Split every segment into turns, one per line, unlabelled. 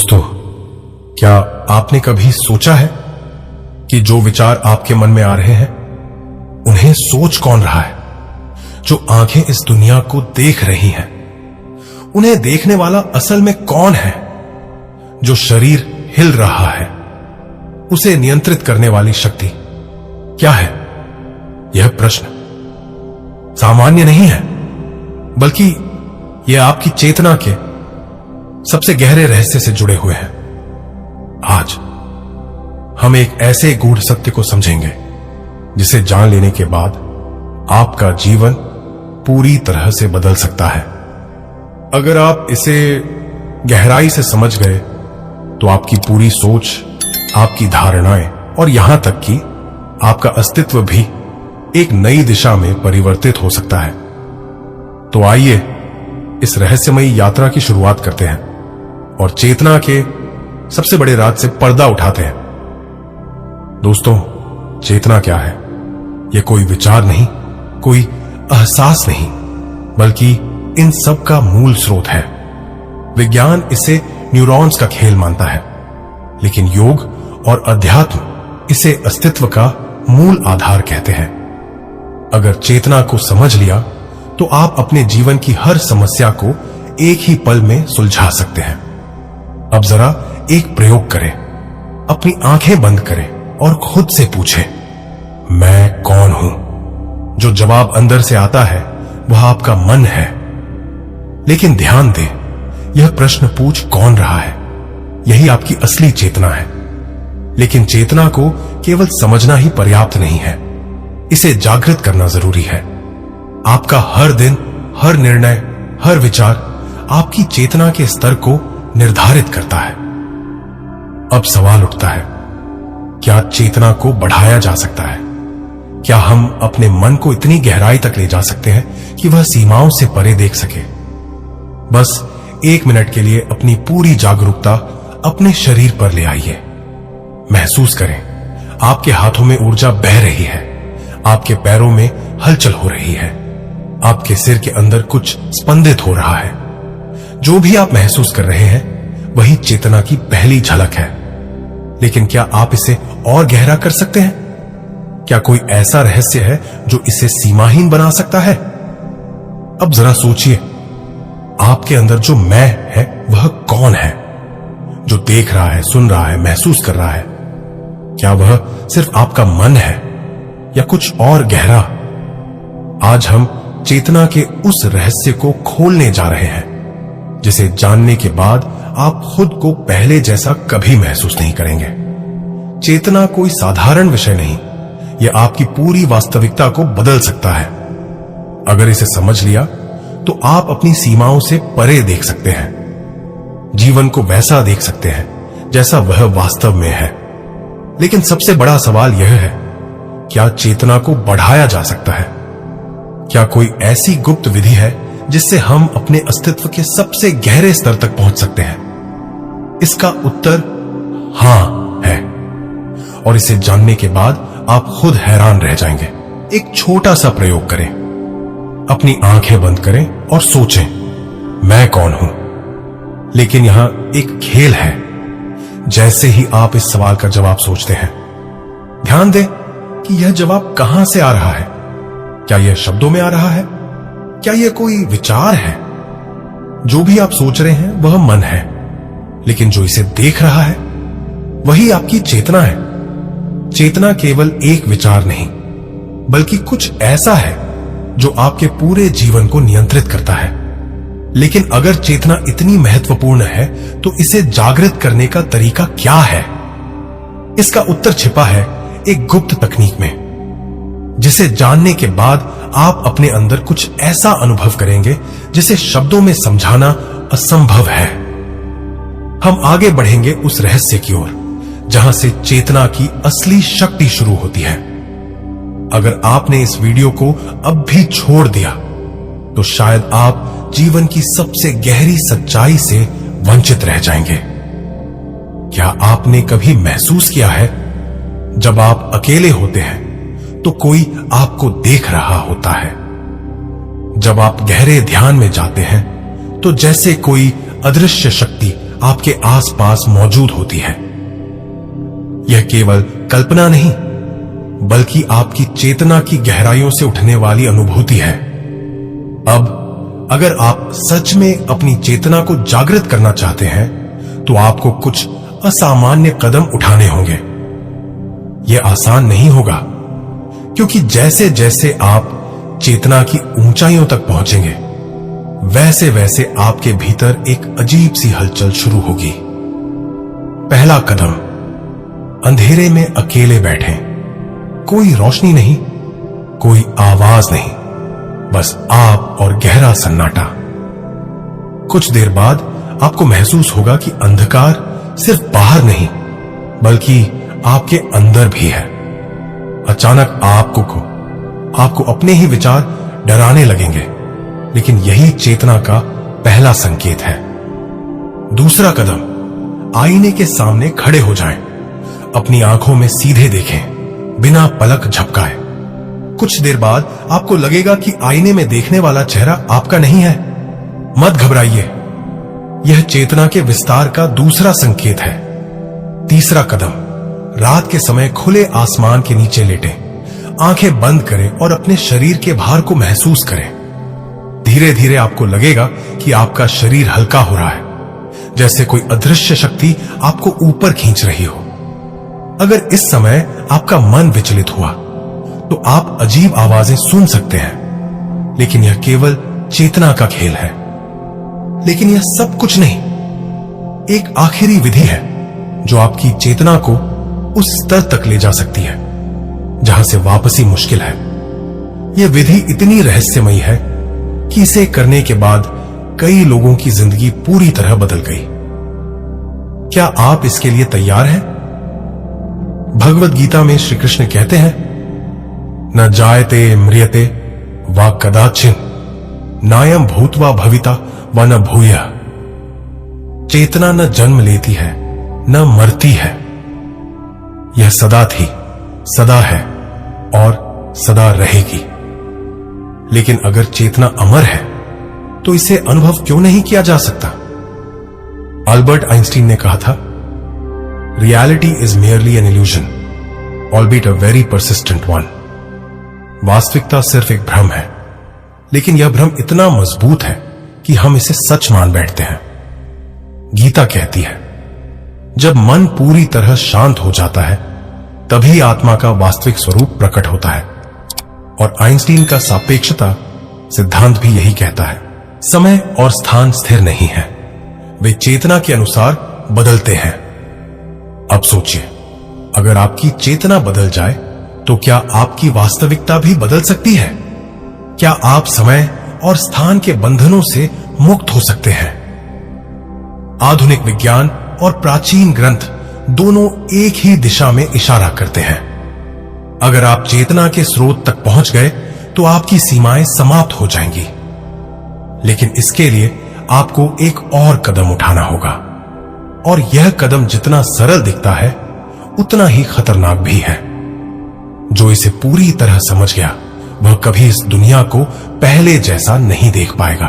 दोस्तों, क्या आपने कभी सोचा है कि जो विचार आपके मन में आ रहे हैं उन्हें सोच कौन रहा है? जो आंखें इस दुनिया को देख रही हैं, उन्हें देखने वाला असल में कौन है? जो शरीर हिल रहा है, उसे नियंत्रित करने वाली शक्ति क्या है? यह प्रश्न सामान्य नहीं है, बल्कि यह आपकी चेतना के सबसे गहरे रहस्य से जुड़े हुए हैं। आज हम एक ऐसे गूढ़ सत्य को समझेंगे जिसे जान लेने के बाद आपका जीवन पूरी तरह से बदल सकता है। अगर आप इसे गहराई से समझ गए तो आपकी पूरी सोच, आपकी धारणाएं और यहां तक कि आपका अस्तित्व भी एक नई दिशा में परिवर्तित हो सकता है। तो आइए इस रहस्यमयी यात्रा की शुरुआत करते हैं और चेतना के सबसे बड़े राज से पर्दा उठाते हैं। दोस्तों, चेतना क्या है? यह कोई विचार नहीं, कोई एहसास नहीं, बल्कि इन सब का मूल स्रोत है। विज्ञान इसे न्यूरॉन्स का खेल मानता है, लेकिन योग और अध्यात्म इसे अस्तित्व का मूल आधार कहते हैं। अगर चेतना को समझ लिया तो आप अपने जीवन की हर समस्या को एक ही पल में सुलझा सकते हैं। अब जरा एक प्रयोग करें, अपनी आंखें बंद करें और खुद से पूछें, मैं कौन हूं? जो जवाब अंदर से आता है वह आपका मन है। लेकिन ध्यान दें, यह प्रश्न पूछ कौन रहा है, यही आपकी असली चेतना है। लेकिन चेतना को केवल समझना ही पर्याप्त नहीं है, इसे जागृत करना जरूरी है। आपका हर दिन, हर निर्णय, हर विचार आपकी चेतना के स्तर को निर्धारित करता है। अब सवाल उठता है, क्या चेतना को बढ़ाया जा सकता है? क्या हम अपने मन को इतनी गहराई तक ले जा सकते हैं कि वह सीमाओं से परे देख सके? बस 1 मिनट के लिए अपनी पूरी जागरूकता अपने शरीर पर ले आइए। महसूस करें, आपके हाथों में ऊर्जा बह रही है, आपके पैरों में हलचल हो रही है, आपके सिर के अंदर कुछ स्पंदित हो रहा है। जो भी आप महसूस कर रहे हैं वही चेतना की पहली झलक है। लेकिन क्या आप इसे और गहरा कर सकते हैं? क्या कोई ऐसा रहस्य है जो इसे सीमाहीन बना सकता है? अब जरा सोचिए, आपके अंदर जो मैं है वह कौन है? जो देख रहा है, सुन रहा है, महसूस कर रहा है, क्या वह सिर्फ आपका मन है या कुछ और गहरा? आज हम चेतना के उस रहस्य को खोलने जा रहे हैं जिसे जानने के बाद आप खुद को पहले जैसा कभी महसूस नहीं करेंगे। चेतना कोई साधारण विषय नहीं, यह आपकी पूरी वास्तविकता को बदल सकता है। अगर इसे समझ लिया तो आप अपनी सीमाओं से परे देख सकते हैं, जीवन को वैसा देख सकते हैं जैसा वह वास्तव में है। लेकिन सबसे बड़ा सवाल यह है, क्या चेतना को बढ़ाया जा सकता है? क्या कोई ऐसी गुप्त विधि है जिससे हम अपने अस्तित्व के सबसे गहरे स्तर तक पहुंच सकते हैं? इसका उत्तर हां है, और इसे जानने के बाद आप खुद हैरान रह जाएंगे। एक छोटा सा प्रयोग करें, अपनी आंखें बंद करें और सोचें, मैं कौन हूं? लेकिन यहां एक खेल है। जैसे ही आप इस सवाल का जवाब सोचते हैं, ध्यान दें कि यह जवाब कहां से आ रहा है। क्या यह शब्दों में आ रहा है? क्या यह कोई विचार है? जो भी आप सोच रहे हैं वह मन है, लेकिन जो इसे देख रहा है वही आपकी चेतना है। चेतना केवल एक विचार नहीं, बल्कि कुछ ऐसा है जो आपके पूरे जीवन को नियंत्रित करता है। लेकिन अगर चेतना इतनी महत्वपूर्ण है तो इसे जागृत करने का तरीका क्या है? इसका उत्तर छिपा है एक गुप्त तकनीक में, जिसे जानने के बाद आप अपने अंदर कुछ ऐसा अनुभव करेंगे जिसे शब्दों में समझाना असंभव है। हम आगे बढ़ेंगे उस रहस्य की ओर जहां से चेतना की असली शक्ति शुरू होती है। अगर आपने इस वीडियो को अब भी छोड़ दिया तो शायद आप जीवन की सबसे गहरी सच्चाई से वंचित रह जाएंगे। क्या आपने कभी महसूस किया है, जब आप अकेले होते हैं तो कोई आपको देख रहा होता है? जब आप गहरे ध्यान में जाते हैं तो जैसे कोई अदृश्य शक्ति आपके आसपास मौजूद होती है। यह केवल कल्पना नहीं, बल्कि आपकी चेतना की गहराइयों से उठने वाली अनुभूति है। अब अगर आप सच में अपनी चेतना को जागृत करना चाहते हैं, तो आपको कुछ असामान्य कदम उठाने होंगे। यह आसान नहीं होगा, क्योंकि जैसे जैसे आप चेतना की ऊंचाइयों तक पहुंचेंगे, वैसे वैसे आपके भीतर एक अजीब सी हलचल शुरू होगी। पहला कदम, अंधेरे में अकेले बैठें। कोई रोशनी नहीं, कोई आवाज नहीं, बस आप और गहरा सन्नाटा। कुछ देर बाद आपको महसूस होगा कि अंधकार सिर्फ बाहर नहीं, बल्कि आपके अंदर भी है। अचानक आपको अपने ही विचार डराने लगेंगे, लेकिन यही चेतना का पहला संकेत है। दूसरा कदम, आईने के सामने खड़े हो जाएं। अपनी आंखों में सीधे देखें, बिना पलक झपकाए। कुछ देर बाद आपको लगेगा कि आईने में देखने वाला चेहरा आपका नहीं है। मत घबराइए, यह चेतना के विस्तार का दूसरा संकेत है। तीसरा कदम, रात के समय खुले आसमान के नीचे लेटें, आंखें बंद करें और अपने शरीर के भार को महसूस करें। धीरे धीरे आपको लगेगा कि आपका शरीर हल्का हो रहा है, जैसे कोई अदृश्य शक्ति आपको ऊपर खींच रही हो। अगर इस समय आपका मन विचलित हुआ, तो आप अजीब आवाजें सुन सकते हैं, लेकिन यह केवल चेतना का खेल है। लेकिन यह सब कुछ नहीं, एक आखिरी विधि है जो आपकी चेतना को उस स्तर तक ले जा सकती है जहां से वापसी मुश्किल है। यह विधि इतनी रहस्यमयी है कि इसे करने के बाद कई लोगों की जिंदगी पूरी तरह बदल गई। क्या आप इसके लिए तैयार हैं? भगवद गीता में श्री कृष्ण कहते हैं, न जायते म्रियते वा कदाचिन नायम भूतवा भविता व न भूयः। चेतना न जन्म लेती है, न मरती है। यह सदा थी, सदा है और सदा रहेगी। लेकिन अगर चेतना अमर है, तो इसे अनुभव क्यों नहीं किया जा सकता? अल्बर्ट आइंस्टीन ने कहा था, reality is merely an illusion, albeit a very persistent one. वास्तविकता सिर्फ एक भ्रम है, लेकिन यह भ्रम इतना मजबूत है कि हम इसे सच मान बैठते हैं। गीता कहती है, जब मन पूरी तरह शांत हो जाता है, तभी आत्मा का वास्तविक स्वरूप प्रकट होता है। और आइंस्टीन का सापेक्षता सिद्धांत भी यही कहता है, समय और स्थान स्थिर नहीं है, वे चेतना के अनुसार बदलते हैं। अब सोचिए, अगर आपकी चेतना बदल जाए, तो क्या आपकी वास्तविकता भी बदल सकती है? क्या आप समय और स्थान के बंधनों से मुक्त हो सकते हैं? आधुनिक विज्ञान और प्राचीन ग्रंथ दोनों एक ही दिशा में इशारा करते हैं। अगर आप चेतना के स्रोत तक पहुंच गए, तो आपकी सीमाएं समाप्त हो जाएंगी। लेकिन इसके लिए आपको एक और कदम उठाना होगा, और यह कदम जितना सरल दिखता है, उतना ही खतरनाक भी है। जो इसे पूरी तरह समझ गया, वह कभी इस दुनिया को पहले जैसा नहीं देख पाएगा।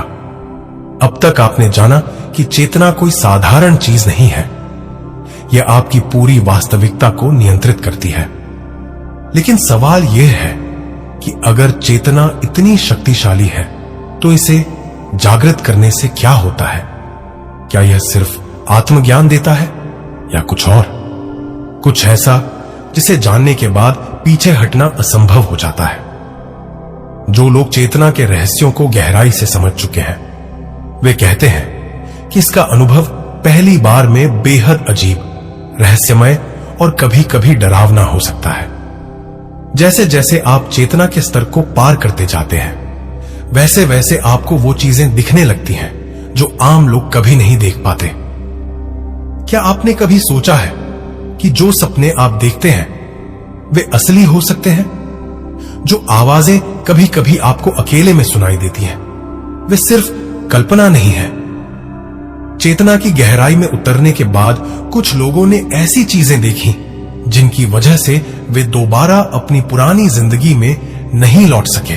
अब तक आपने जाना कि चेतना कोई साधारण चीज नहीं है, यह आपकी पूरी वास्तविकता को नियंत्रित करती है। लेकिन सवाल यह है कि अगर चेतना इतनी शक्तिशाली है, तो इसे जागृत करने से क्या होता है? क्या यह सिर्फ आत्मज्ञान देता है, या कुछ और, कुछ ऐसा जिसे जानने के बाद पीछे हटना असंभव हो जाता है? जो लोग चेतना के रहस्यों को गहराई से समझ चुके हैं, वे कहते हैं कि इसका अनुभव पहली बार में बेहद अजीब, रहस्यमय और कभी कभी डरावना हो सकता है। जैसे जैसे आप चेतना के स्तर को पार करते जाते हैं, वैसे वैसे आपको वो चीजें दिखने लगती हैं जो आम लोग कभी नहीं देख पाते। क्या आपने कभी सोचा है कि जो सपने आप देखते हैं, वे असली हो सकते हैं? जो आवाजें कभी कभी आपको अकेले में सुनाई देती हैं, वे सिर्फ कल्पना नहीं है। चेतना की गहराई में उतरने के बाद कुछ लोगों ने ऐसी चीजें देखी जिनकी वजह से वे दोबारा अपनी पुरानी जिंदगी में नहीं लौट सके।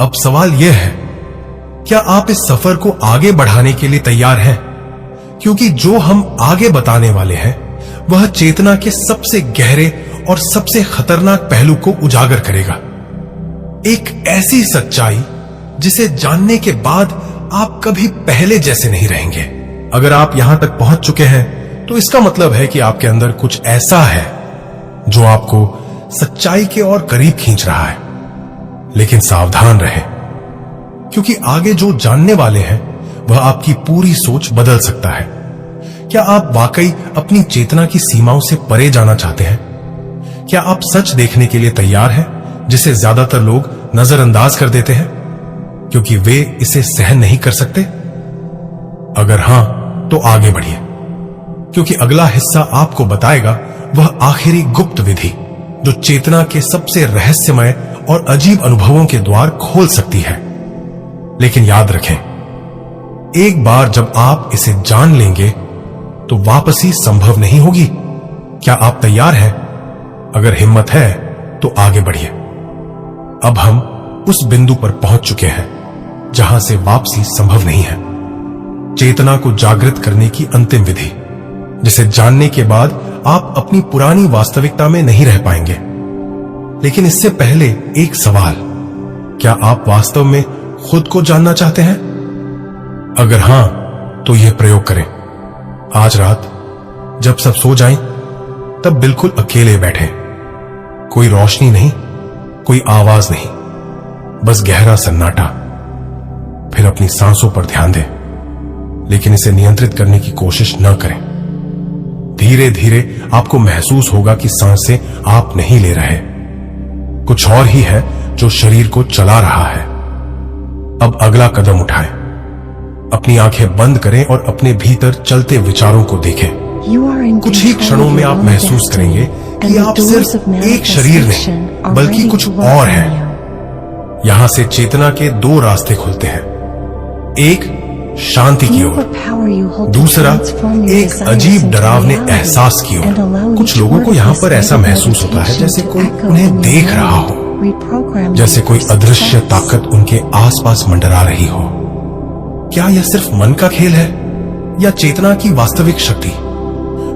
अब सवाल यह है, क्या आप इस सफर को आगे बढ़ाने के लिए तैयार हैं? क्योंकि जो हम आगे बताने वाले हैं वह चेतना के सबसे गहरे और सबसे खतरनाक पहलू को उजागर करेगा। एक ऐसी सच्चाई जिसे जानने के बाद आप कभी पहले जैसे नहीं रहेंगे। अगर आप यहां तक पहुंच चुके हैं तो इसका मतलब है कि आपके अंदर कुछ ऐसा है जो आपको सच्चाई के और करीब खींच रहा है। लेकिन सावधान रहें, क्योंकि आगे जो जानने वाले हैं वह आपकी पूरी सोच बदल सकता है। क्या आप वाकई अपनी चेतना की सीमाओं से परे जाना चाहते हैं? क्या आप सच देखने के लिए तैयार हैं जिसे ज्यादातर लोग नजरअंदाज कर देते हैं क्योंकि वे इसे सहन नहीं कर सकते? अगर हां तो आगे बढ़िए, क्योंकि अगला हिस्सा आपको बताएगा वह आखिरी गुप्त विधि जो चेतना के सबसे रहस्यमय और अजीब अनुभवों के द्वार खोल सकती है। लेकिन याद रखें, एक बार जब आप इसे जान लेंगे तो वापसी संभव नहीं होगी। क्या आप तैयार हैं? अगर हिम्मत है तो आगे बढ़िए। अब हम उस बिंदु पर पहुंच चुके हैं जहां से वापसी संभव नहीं है। चेतना को जागृत करने की अंतिम विधि, जिसे जानने के बाद आप अपनी पुरानी वास्तविकता में नहीं रह पाएंगे। लेकिन इससे पहले एक सवाल, क्या आप वास्तव में खुद को जानना चाहते हैं? अगर हां तो यह प्रयोग करें। आज रात जब सब सो जाएं, तब बिल्कुल अकेले बैठें। कोई रोशनी नहीं, कोई आवाज नहीं, बस गहरा सन्नाटा। फिर अपनी सांसों पर ध्यान दें, लेकिन इसे नियंत्रित करने की कोशिश न करें। धीरे धीरे आपको महसूस होगा कि सांसें आप नहीं ले रहे, कुछ और ही है जो शरीर को चला रहा है। अब अगला कदम उठाएं। अपनी आंखें बंद करें और अपने भीतर चलते विचारों को देखें। कुछ ही क्षणों में आप महसूस करेंगे कि आप सिर्फ एक शरीर नहीं बल्कि कुछ और हैं। यहां से चेतना के दो रास्ते खुलते हैं, एक शांति की ओर, दूसरा एक अजीब डरावने एहसास की ओर। कुछ लोगों को यहां पर ऐसा महसूस होता है जैसे कोई उन्हें देख रहा हो, जैसे कोई अदृश्य ताकत उनके आसपास मंडरा रही हो। क्या यह सिर्फ मन का खेल है या चेतना की वास्तविक शक्ति?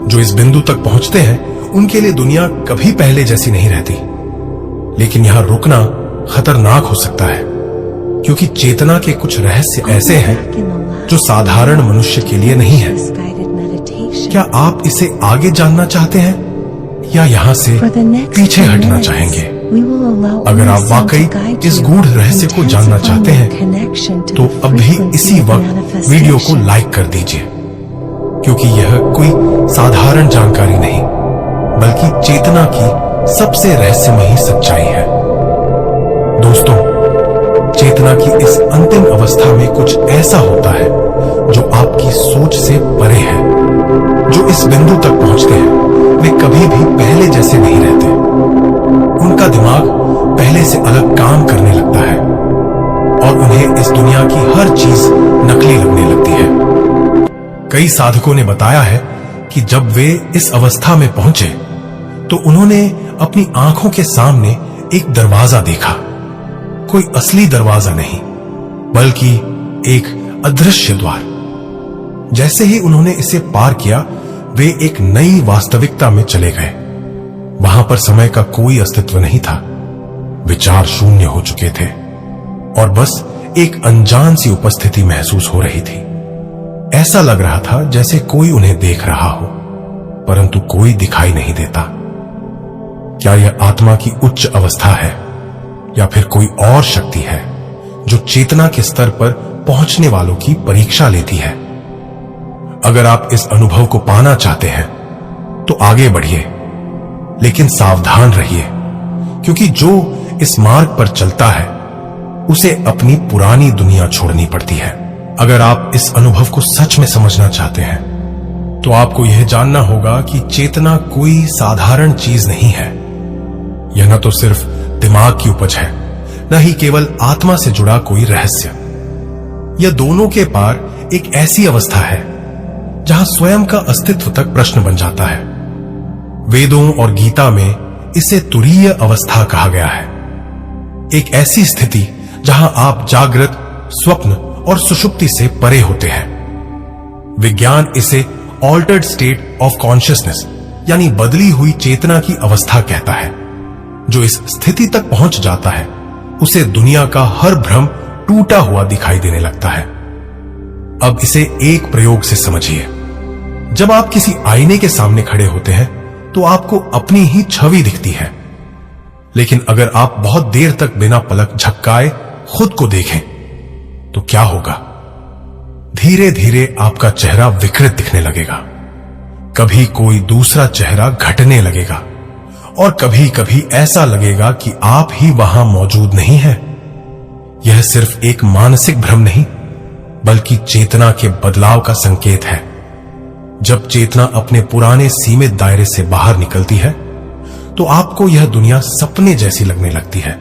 जो इस बिंदु तक पहुंचते हैं उनके लिए दुनिया कभी पहले जैसी नहीं रहती। लेकिन यहां रुकना खतरनाक हो सकता है, क्योंकि चेतना के कुछ रहस्य ऐसे हैं जो साधारण मनुष्य के लिए नहीं है। क्या आप इसे आगे जानना चाहते हैं या यहां से पीछे हटना चाहेंगे? अगर आप वाकई इस गूढ़ रहस्य को जानना चाहते हैं तो अभी इसी वक्त वीडियो को लाइक कर दीजिए, क्योंकि यह कोई साधारण जानकारी नहीं बल्कि चेतना की सबसे रहस्यमयी सच्चाई है। दोस्तों, चेतना की इस अंतिम अवस्था में कुछ ऐसा होता है जो आपकी सोच से परे है। जो इस बिंदु तक पहुंचते हैं वे कभी भी पहले जैसे नहीं रहते। उनका दिमाग पहले से अलग काम करने लगता है और उन्हें इस दुनिया की हर चीज नकली लगने लगती है। कई साधकों ने बताया है कि जब वे इस अवस्था में पहुंचे तो उन्होंने अपनी आंखों के सामने एक दरवाजा देखा। कोई असली दरवाजा नहीं बल्कि एक अदृश्य द्वार। जैसे ही उन्होंने इसे पार किया वे एक नई वास्तविकता में चले गए। वहां पर समय का कोई अस्तित्व नहीं था, विचार शून्य हो चुके थे और बस एक अनजान सी उपस्थिति महसूस हो रही थी। ऐसा लग रहा था जैसे कोई उन्हें देख रहा हो, परंतु कोई दिखाई नहीं देता। क्या यह आत्मा की उच्च अवस्था है या फिर कोई और शक्ति है जो चेतना के स्तर पर पहुंचने वालों की परीक्षा लेती है? अगर आप इस अनुभव को पाना चाहते हैं तो आगे बढ़िए, लेकिन सावधान रहिए, क्योंकि जो इस मार्ग पर चलता है उसे अपनी पुरानी दुनिया छोड़नी पड़ती है। अगर आप इस अनुभव को सच में समझना चाहते हैं तो आपको यह जानना होगा कि चेतना कोई साधारण चीज नहीं है। यह न तो सिर्फ दिमाग की उपज है, न ही केवल आत्मा से जुड़ा कोई रहस्य। यह दोनों के पार एक ऐसी अवस्था है जहां स्वयं का अस्तित्व तक प्रश्न बन जाता है। वेदों और गीता में इसे तुरीय अवस्था कहा गया है, एक ऐसी स्थिति जहां आप जागृत, स्वप्न और सुषुप्ति से परे होते हैं। विज्ञान इसे ऑल्टर्ड स्टेट ऑफ कॉन्शियसनेस यानी बदली हुई चेतना की अवस्था कहता है। जो इस स्थिति तक पहुंच जाता है उसे दुनिया का हर भ्रम टूटा हुआ दिखाई देने लगता है। अब इसे एक प्रयोग से समझिए। जब आप किसी आईने के सामने खड़े होते हैं तो आपको अपनी ही छवि दिखती है, लेकिन अगर आप बहुत देर तक बिना पलक झपकाए खुद को देखें तो क्या होगा? धीरे धीरे आपका चेहरा विकृत दिखने लगेगा। कभी कोई दूसरा चेहरा घटने लगेगा और कभी कभी ऐसा लगेगा कि आप ही वहां मौजूद नहीं हैं। यह सिर्फ एक मानसिक भ्रम नहीं बल्कि चेतना के बदलाव का संकेत है। जब चेतना अपने पुराने सीमित दायरे से बाहर निकलती है तो आपको यह दुनिया सपने जैसी लगने लगती है।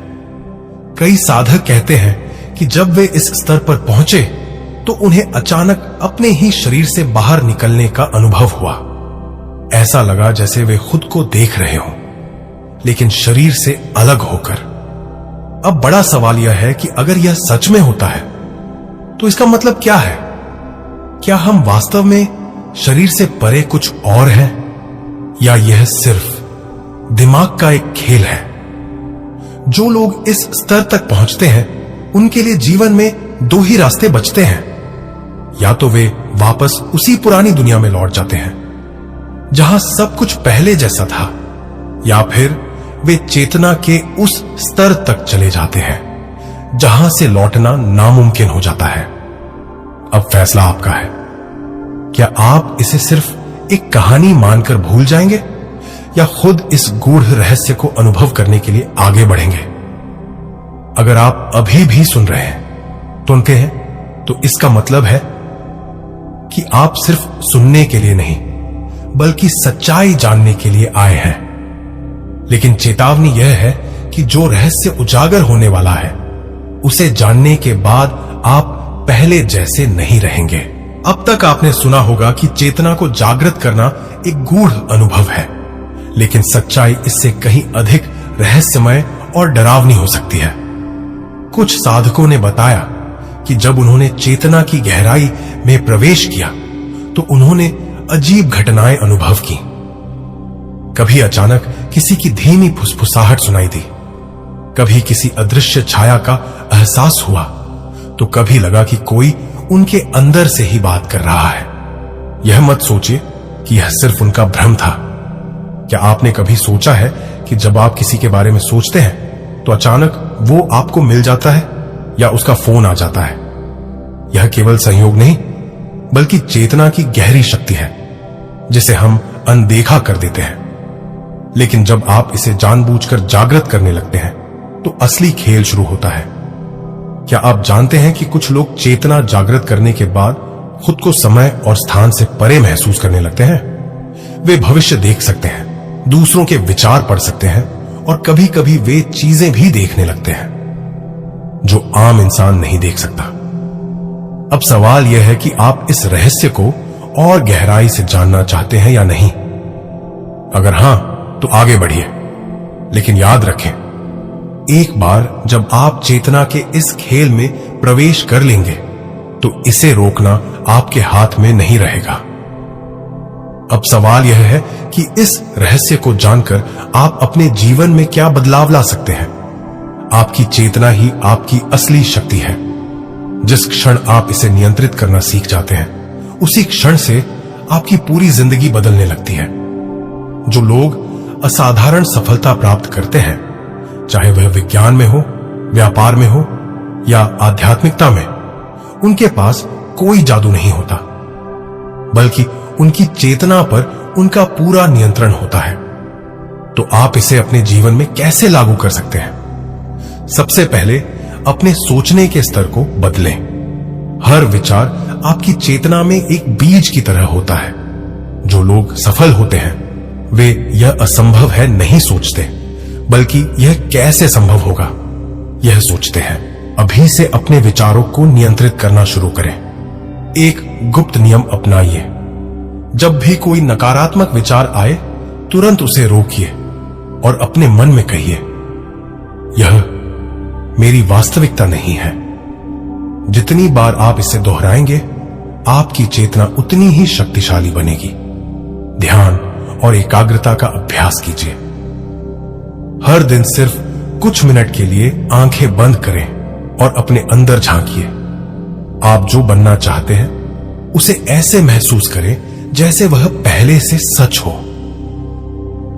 कई साधक कहते हैं कि जब वे इस स्तर पर पहुंचे तो उन्हें अचानक अपने ही शरीर से बाहर निकलने का अनुभव हुआ। ऐसा लगा जैसे वे खुद को देख रहे हों, लेकिन शरीर से अलग होकर। अब बड़ा सवाल यह है कि अगर यह सच में होता है तो इसका मतलब क्या है? क्या हम वास्तव में शरीर से परे कुछ और हैं, या यह सिर्फ दिमाग का एक खेल है? जो लोग इस स्तर तक पहुंचते हैं उनके लिए जीवन में दो ही रास्ते बचते हैं। या तो वे वापस उसी पुरानी दुनिया में लौट जाते हैं जहां सब कुछ पहले जैसा था, या फिर वे चेतना के उस स्तर तक चले जाते हैं जहां से लौटना नामुमकिन हो जाता है। अब फैसला आपका है। क्या आप इसे सिर्फ एक कहानी मानकर भूल जाएंगे या खुद इस गूढ़ रहस्य को अनुभव करने के लिए आगे बढ़ेंगे? अगर आप अभी भी सुन रहे हैं, सुनते हैं, तो इसका मतलब है कि आप सिर्फ सुनने के लिए नहीं बल्कि सच्चाई जानने के लिए आए हैं। लेकिन चेतावनी यह है कि जो रहस्य उजागर होने वाला है उसे जानने के बाद आप पहले जैसे नहीं रहेंगे। अब तक आपने सुना होगा कि चेतना को जागृत करना एक गूढ़ अनुभव है, लेकिन सच्चाई इससे कहीं अधिक रहस्यमय और डरावनी हो सकती है। कुछ साधकों ने बताया कि जब उन्होंने चेतना की गहराई में प्रवेश किया तो उन्होंने अजीब घटनाएं अनुभव की। कभी अचानक किसी की धीमी फुसफुसाहट सुनाई दी, कभी किसी अदृश्य छाया का एहसास हुआ, तो कभी लगा कि कोई उनके अंदर से ही बात कर रहा है। यह मत सोचिए कि यह सिर्फ उनका भ्रम था। क्या आपने कभी सोचा है कि जब आप किसी के बारे में सोचते हैं तो अचानक वो आपको मिल जाता है या उसका फोन आ जाता है? यह केवल संयोग नहीं बल्कि चेतना की गहरी शक्ति है जिसे हम अनदेखा कर देते हैं। लेकिन जब आप इसे जानबूझकर जागृत करने लगते हैं तो असली खेल शुरू होता है। क्या आप जानते हैं कि कुछ लोग चेतना जागृत करने के बाद खुद को समय और स्थान से परे महसूस करने लगते हैं? वे भविष्य देख सकते हैं, दूसरों के विचार पढ़ सकते हैं और कभी कभी वे चीजें भी देखने लगते हैं जो आम इंसान नहीं देख सकता। अब सवाल यह है कि आप इस रहस्य को और गहराई से जानना चाहते हैं या नहीं। अगर हां तो आगे बढ़िए, लेकिन याद रखें, एक बार जब आप चेतना के इस खेल में प्रवेश कर लेंगे तो इसे रोकना आपके हाथ में नहीं रहेगा। अब सवाल यह है कि इस रहस्य को जानकर आप अपने जीवन में क्या बदलाव ला सकते हैं। आपकी चेतना ही आपकी असली शक्ति है। जिस क्षण आप इसे नियंत्रित करना सीख जाते हैं उसी क्षण से आपकी पूरी जिंदगी बदलने लगती है। जो लोग असाधारण सफलता प्राप्त करते हैं, चाहे वह विज्ञान में हो, व्यापार में हो या आध्यात्मिकता में, उनके पास कोई जादू नहीं होता बल्कि उनकी चेतना पर उनका पूरा नियंत्रण होता है। तो आप इसे अपने जीवन में कैसे लागू कर सकते हैं? सबसे पहले अपने सोचने के स्तर को बदलें। हर विचार आपकी चेतना में एक बीज की तरह होता है। जो लोग सफल होते हैं वे यह असंभव है नहीं सोचते, बल्कि यह कैसे संभव होगा यह सोचते हैं। अभी से अपने विचारों को नियंत्रित करना शुरू करें। एक गुप्त नियम अपनाइए। जब भी कोई नकारात्मक विचार आए तुरंत उसे रोकिए और अपने मन में कहिए, यह मेरी वास्तविकता नहीं है। जितनी बार आप इसे दोहराएंगे आपकी चेतना उतनी ही शक्तिशाली बनेगी। ध्यान और एकाग्रता का अभ्यास कीजिए। हर दिन सिर्फ कुछ मिनट के लिए आंखें बंद करें और अपने अंदर झांकिए। आप जो बनना चाहते हैं उसे ऐसे महसूस करें जैसे वह पहले से सच हो।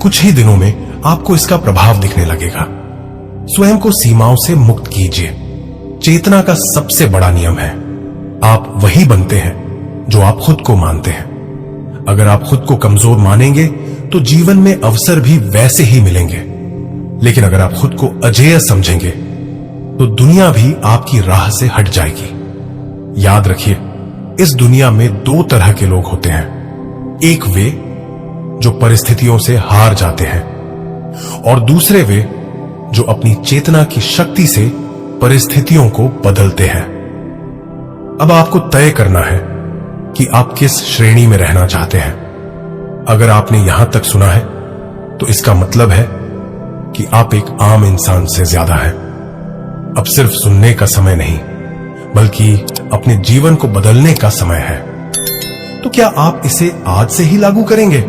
कुछ ही दिनों में आपको इसका प्रभाव दिखने लगेगा। स्वयं को सीमाओं से मुक्त कीजिए। चेतना का सबसे बड़ा नियम है, आप वही बनते हैं जो आप खुद को मानते हैं। अगर आप खुद को कमजोर मानेंगे तो जीवन में अवसर भी वैसे ही मिलेंगे, लेकिन अगर आप खुद को अजेय समझेंगे तो दुनिया भी आपकी राह से हट जाएगी। याद रखिए, इस दुनिया में दो तरह के लोग होते हैं। एक वे जो परिस्थितियों से हार जाते हैं और दूसरे वे जो अपनी चेतना की शक्ति से परिस्थितियों को बदलते हैं। अब आपको तय करना है कि आप किस श्रेणी में रहना चाहते हैं। अगर आपने यहां तक सुना है तो इसका मतलब है कि आप एक आम इंसान से ज्यादा हैं। अब सिर्फ सुनने का समय नहीं, बल्कि अपने जीवन को बदलने का समय है। तो क्या आप इसे आज से ही लागू करेंगे?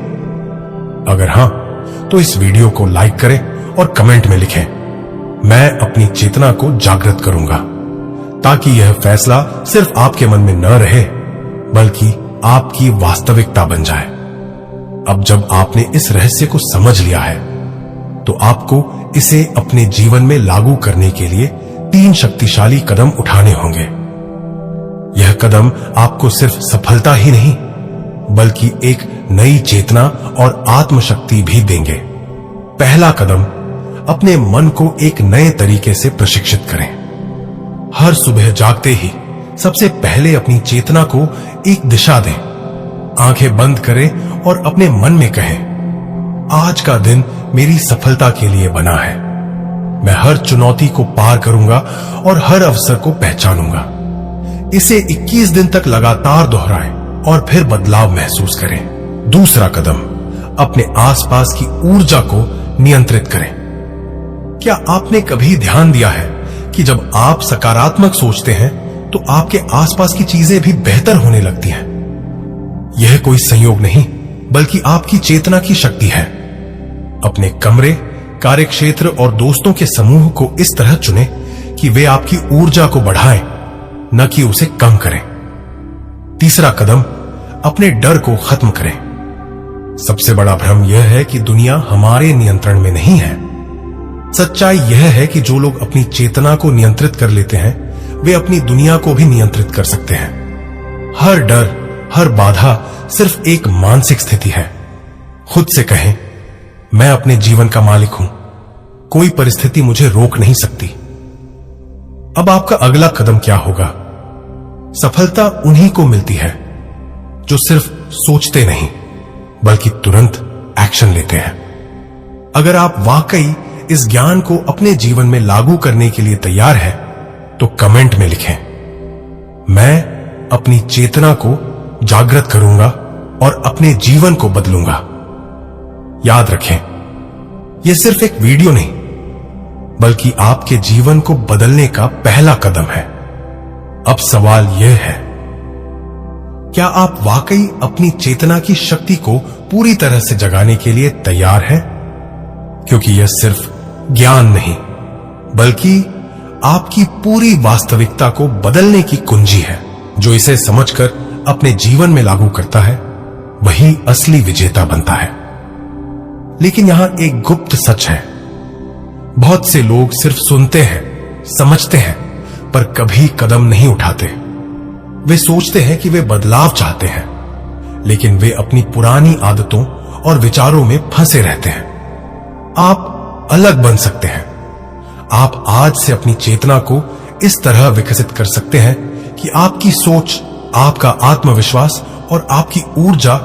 अगर हां, तो इस वीडियो को लाइक करें और कमेंट में लिखें, मैं अपनी चेतना को जागृत करूंगा, ताकि यह फैसला सिर्फ आपके मन में न रहे बल्कि आपकी वास्तविकता बन जाए। अब जब आपने इस रहस्य को समझ लिया है तो आपको इसे अपने जीवन में लागू करने के लिए 3 शक्तिशाली कदम उठाने होंगे। यह कदम आपको सिर्फ सफलता ही नहीं बल्कि एक नई चेतना और आत्मशक्ति भी देंगे। पहला कदम, अपने मन को एक नए तरीके से प्रशिक्षित करें। हर सुबह जागते ही सबसे पहले अपनी चेतना को एक दिशा दें। आंखें बंद करें और अपने मन में कहें, आज का दिन मेरी सफलता के लिए बना है। मैं हर चुनौती को पार करूंगा और हर अवसर को पहचानूंगा। इसे 21 दिन तक लगातार दोहराएं और फिर बदलाव महसूस करें। दूसरा कदम, अपने आसपास की ऊर्जा को नियंत्रित करें। क्या आपने कभी ध्यान दिया है कि जब आप सकारात्मक सोचते हैं तो आपके आसपास की चीजें भी बेहतर होने लगती हैं? यह कोई संयोग नहीं बल्कि आपकी चेतना की शक्ति है। अपने कमरे, कार्यक्षेत्र और दोस्तों के समूह को इस तरह चुनें कि वे आपकी ऊर्जा को बढ़ाएं, न कि उसे कम करें। तीसरा कदम, अपने डर को खत्म करें। सबसे बड़ा भ्रम यह है कि दुनिया हमारे नियंत्रण में नहीं है। सच्चाई यह है कि जो लोग अपनी चेतना को नियंत्रित कर लेते हैं वे अपनी दुनिया को भी नियंत्रित कर सकते हैं। हर डर, हर बाधा सिर्फ एक मानसिक स्थिति है। खुद से कहें, मैं अपने जीवन का मालिक हूं, कोई परिस्थिति मुझे रोक नहीं सकती। अब आपका अगला कदम क्या होगा? सफलता उन्हीं को मिलती है जो सिर्फ सोचते नहीं बल्कि तुरंत एक्शन लेते हैं। अगर आप वाकई इस ज्ञान को अपने जीवन में लागू करने के लिए तैयार हैं, तो कमेंट में लिखें, मैं अपनी चेतना को जागृत करूंगा और अपने जीवन को बदलूंगा। याद रखें, यह सिर्फ एक वीडियो नहीं बल्कि आपके जीवन को बदलने का पहला कदम है। अब सवाल यह है, क्या आप वाकई अपनी चेतना की शक्ति को पूरी तरह से जगाने के लिए तैयार हैं? क्योंकि यह सिर्फ ज्ञान नहीं बल्कि आपकी पूरी वास्तविकता को बदलने की कुंजी है। जो इसे समझकर अपने जीवन में लागू करता है वही असली विजेता बनता है। लेकिन यहां एक गुप्त सच है, बहुत से लोग सिर्फ सुनते हैं, समझते हैं, पर कभी कदम नहीं उठाते। वे सोचते हैं कि वे बदलाव चाहते हैं, लेकिन वे अपनी पुरानी आदतों और विचारों में फंसे रहते हैं। आप अलग बन सकते हैं। आप आज से अपनी चेतना को इस तरह विकसित कर सकते हैं कि आपकी सोच, आपका आत्मविश्वास और आपकी ऊर्जा